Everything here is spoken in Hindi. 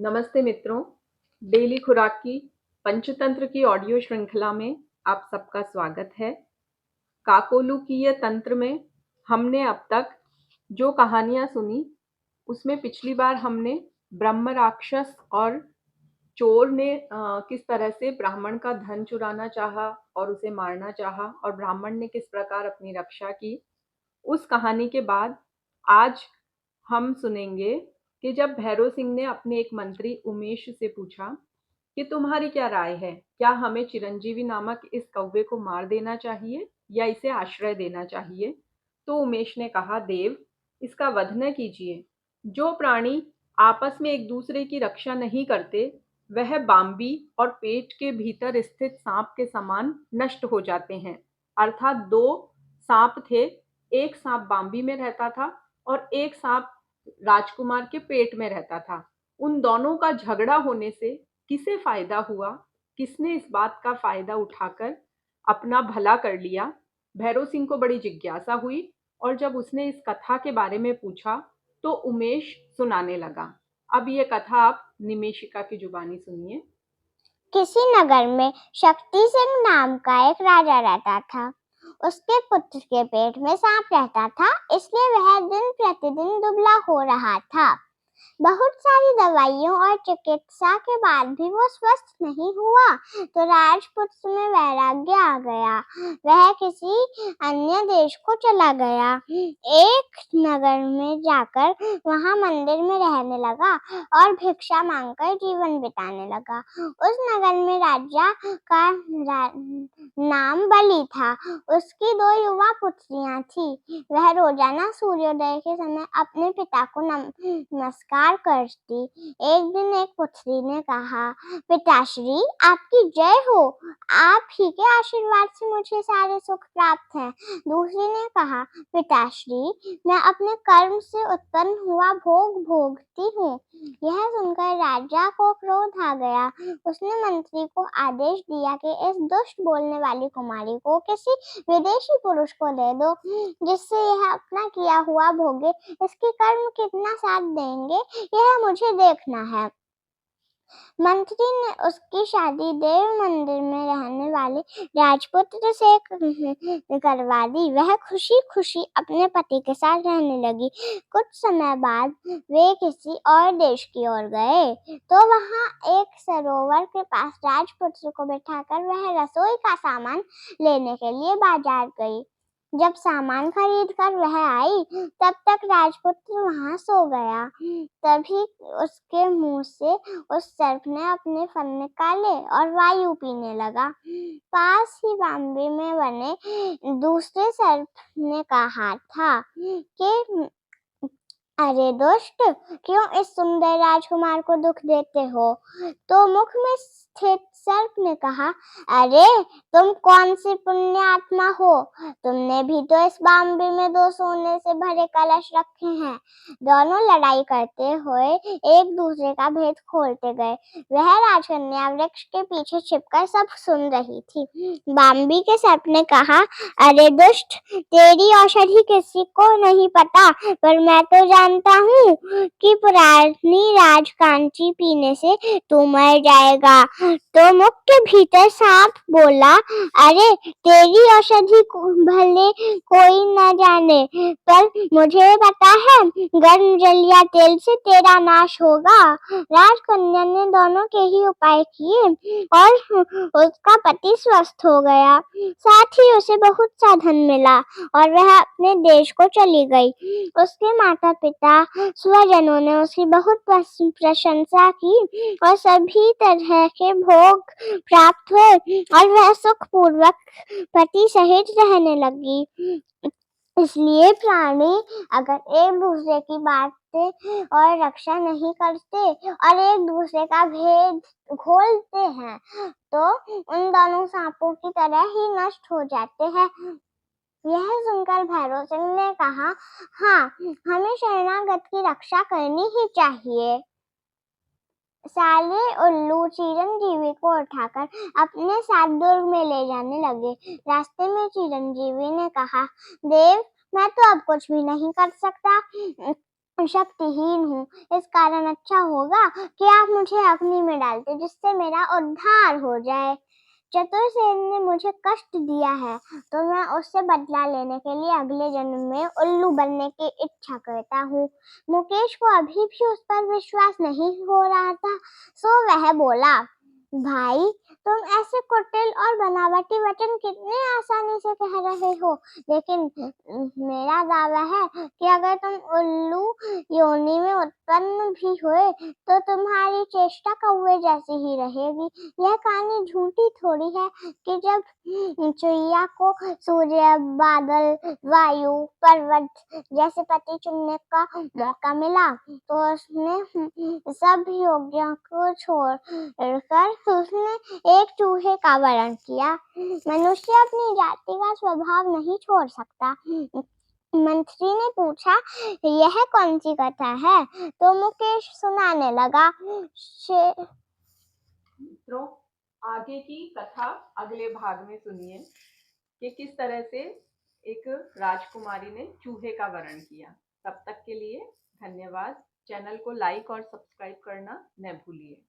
नमस्ते मित्रों, डेली खुराक की पंचतंत्र की ऑडियो श्रृंखला में आप सबका स्वागत है। काकोलुकीय तंत्र में हमने अब तक जो कहानियाँ सुनी, उसमें पिछली बार हमने ब्रह्म राक्षस और चोर ने किस तरह से ब्राह्मण का धन चुराना चाहा और उसे मारना चाहा और ब्राह्मण ने किस प्रकार अपनी रक्षा की। उस कहानी के बाद आज हम सुनेंगे कि जब भैरव सिंह ने अपने एक मंत्री उमेश से पूछा कि तुम्हारी क्या राय है, क्या हमें चिरंजीवी नामक इस कौवे को मार देना चाहिए या इसे आश्रय देना चाहिए। तो उमेश ने कहा, देव, इसका वध न कीजिए। जो प्राणी आपस में एक दूसरे की रक्षा नहीं करते वह बाम्बी और पेट के भीतर स्थित सांप के समान नष्ट हो जाते हैं। अर्थात दो सांप थे, एक सांप बाम्बी में रहता था और एक सांप राजकुमार के पेट में रहता था। उन दोनों का झगड़ा होने से किसे फायदा हुआ, किसने इस बात का फायदा उठाकर अपना भला कर लिया, भैरव सिंह को बड़ी जिज्ञासा हुई और जब उसने इस कथा के बारे में पूछा तो उमेश सुनाने लगा। अब ये कथा आप निमेशिका की जुबानी सुनिए। किसी नगर में शक्ति सिंह नाम का एक राजा रहता था। उसके पुत्र के पेट में सांप रहता था, इसलिए वह दिन प्रतिदिन दुबला हो रहा था। बहुत सारी दवाइयों और चिकित्सा के बाद भी वो स्वस्थ नहीं हुआ तो राजपुत्र में वैराग्य आ गया। वह किसी अन्य देश को चला गया। एक नगर में जाकर वहां मंदिर में रहने लगा और भिक्षा मांगकर जीवन बिताने लगा। उस नगर में राजा का नाम बलि था। उसकी 2 युवा पुत्रियां थी। वह रोजाना सूर्योदय के समय अपने पिता को नमस्कार करती। एक दिन एक पुत्री ने कहा, पिताश्री, आपकी जय हो, आप ही के आशीर्वाद से मुझे सारे सुख प्राप्त हैं। दूसरी ने कहा, पिताश्री, मैं अपने कर्म से उत्पन्न हुआ भोग भोगती हूँ। यह सुनकर राजा को क्रोध आ गया। उसने मंत्री को आदेश दिया कि इस दुष्ट बोलने वाली कुमारी को किसी विदेशी पुरुष को दे दो, जिससे यह अपना किया हुआ भोगे। इसके कर्म कितना साथ देंगे, यह मुझे देखना है। मंत्री ने उसकी शादी देव मंदिर में रहने वाले राजपुत्र से करवा दी। वह खुशी खुशी अपने पति के साथ रहने लगी। कुछ समय बाद वे किसी और देश की ओर गए तो वहां एक सरोवर के पास राजपुत्र को बैठाकर वह रसोई का सामान लेने के लिए बाजार गई। जब सामान खरीद कर वह आई तब तक राजपुत्र वहां सो गया। तभी उसके मुंह से उस सर्प ने अपने फन निकाले और वायु पीने लगा। पास ही बॉम्बे में बने दूसरे सर्प ने कहा था कि अरे दुष्ट, क्यों इस सुंदर राजकुमार को दुख देते हो? तो मुख में स्थित सर्प ने कहा, अरे तुम कौन सी पुण्य आत्मा हो? तुमने भी तो इस बॉम्बे में 2 सोने से भरे कलश रखे हैं। दोनों लड़ाई करते हुए एक दूसरे का भेद खोलते गए। वह राजकन्या वृक्ष के पीछे छिपकर सब सुन रही थी। बॉम्बे के सर्प ने कहा, अरे दुष्ट, तेरी औषधि किसी को नहीं पता, पर मैं तो जानता हूँ कि पुरानी राजकांची पीने से तू मर जाएगा। तो मुख के भीतर सांप बोला, अरे तेरी औषधि भले कोई न जाने, पर मुझे पता है गर्म जल या तेल से तेरा नाश होगा। राजकन्या ने दोनों के ही उपाय किए और उसका पति स्वस्थ हो गया। साथ ही उसे बहुत सा धन मिला और वह अपने देश को चली गई। उसके माता पिता स्वजनों ने उसकी बहुत प्रशंसा की और सभी तरह के भोग प्राप्त हुए और वह सुख पूर्वक पति सहित रहने लगी। इसलिए प्राणी अगर एक दूसरे की बातें और रक्षा नहीं करते और एक दूसरे का भेद खोलते हैं तो उन दोनों सांपों की तरह ही नष्ट हो जाते हैं। यह सुनकर भैरव सिंह ने कहा, हाँ, हमें शरणागत की रक्षा करनी ही चाहिए। साले उल्लू चिरंजीवी को उठाकर अपने साथ दुर्ग में ले जाने लगे। रास्ते में चिरंजीवी ने कहा, देव, मैं तो अब कुछ भी नहीं कर सकता। शक्तिहीन हूँ, इस कारण अच्छा होगा कि आप मुझे अग्नि में डाल दें, जिससे मेरा उद्धार हो जाए। चतुरसेन ने मुझे कष्ट दिया है, तो मैं उससे बदला लेने के लिए अगले जन्म में उल्लू बनने की इच्छा करता हूँ। मुकेश को अभी भी उस पर विश्वास नहीं हो रहा था, सो वह बोला, भाई तुम ऐसे कुटिल और बनावटी वचन कितने आसानी से कह रहे हो, लेकिन मेरा दावा है कि अगर तुम उल्लू योनि में उत्पन्न भी हुए तो तुम्हारी चेष्टा कौवे जैसी ही रहेगी। यह कहानी झूठी थोड़ी है कि जब चिड़िया को सूर्य, बादल, वायु, पर्वत जैसे पति चुनने का मौका मिला तो उसने सब योग्यों को छोड़कर उसने एक चूहे का वरण किया। मनुष्य अपनी जाति का स्वभाव नहीं छोड़ सकता। मंत्री ने पूछा, यह कौन सी कथा है? तो मुकेश सुनाने लगा। मित्रों, आगे की कथा अगले भाग में सुनिए कि किस तरह से एक राजकुमारी ने चूहे का वरण किया। तब तक के लिए धन्यवाद। चैनल को लाइक और सब्सक्राइब करना न भूलिए।